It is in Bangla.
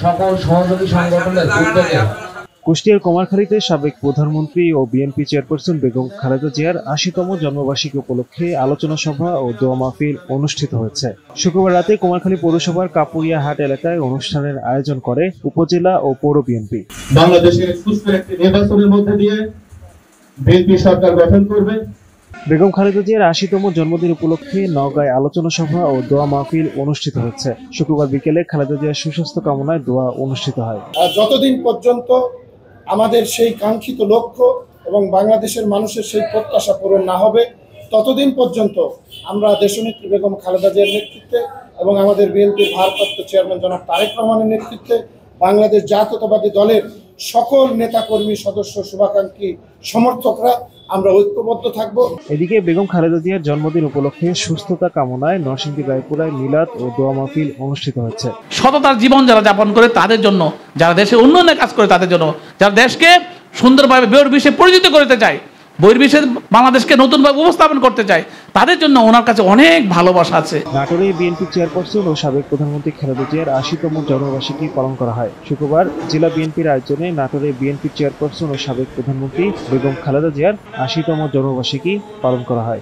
সকল সহযোগী সংগঠনের উদ্যোগে কুষ্টিয়ার কুমারখালীতে সাবেক প্রধানমন্ত্রী ও বিএনপি চেয়ারপারসন বেগম খালেদা জিয়ার ৮০তম জন্মবার্ষিকী উপলক্ষে আলোচনা সভা ও দোয়া মাহফিল অনুষ্ঠিত হয়েছে। শুক্রবার রাতে কুমারখালী পৌরসভার কাপুরিয়া হাট এলাকায় অনুষ্ঠানের আয়োজন করে উপজেলা ও পৌর বিএনপি। বাংলাদেশের সুস্থ একটি নির্বাচনের মধ্যে দিয়ে বিএনপি সরকার গঠন করবে। বেগম খালেদা জিয়ার ৮০তম জন্মদিন উপলক্ষে নওগাঁয় আলোচনা সভা ও দোয়া মাহফিল অনুষ্ঠিত হচ্ছে। শুক্রবার বিকেলে খালেদা জিয়ার সুস্বাস্থ্য কামনায় দোয়া অনুষ্ঠিত হয়। যতদিন পর্যন্ত আমাদের সেই কাঙ্ক্ষিত লক্ষ্য এবং বাংলাদেশের মানুষের সেই প্রত্যাশা পূরণ না হবে, ততদিন পর্যন্ত আমরা দেশনেত্রী বেগম খালেদা জিয়ার নেতৃত্বে এবং আমাদের বিএনপির ভারপ্রাপ্ত চেয়ারম্যান জনাব তারেক রহমানের নেতৃত্বে বাংলাদেশ জাতীয়তাবাদী দলের সকল নেতাকর্মী, সদস্য, শুভাকাঙ্ক্ষী, সমর্থকরা আমরা ঐক্যবদ্ধ থাকব। এদিকে বেগম খালেদা জিয়ার জন্মদিন উপলক্ষে সুস্থতা কামনায় নরসিংদী রায়পুরায় মিলাদ ও দোয়া মাহফিল অনুষ্ঠিত হচ্ছে। সততার জীবন যারা যাপন করে তাদের জন্য, যারা দেশের উন্নয়নের কাজ করে তাদের জন্য, যারা দেশকে সুন্দরভাবে বহির্বিশ্বে পরিচিত করতে চায়, বহির্বিশ্বে বাংলাদেশকে নতুনভাবে উপস্থাপন করতে চায়, তাদের জন্য ওনার কাছে অনেক ভালোবাসা আছে। নাটোরে বিএনপি চেয়ারপারসন ও সাবেক প্রধানমন্ত্রী খালেদা জিয়ার ৮০তম জন্মবার্ষিকী পালন করা হয়। শুক্রবার জেলা বিএনপির আয়োজনে নাটোরে বিএনপি চেয়ারপারসন ও সাবেক প্রধানমন্ত্রী বেগম খালেদা জিয়ার ৮০তম জন্মবার্ষিকী পালন করা হয়।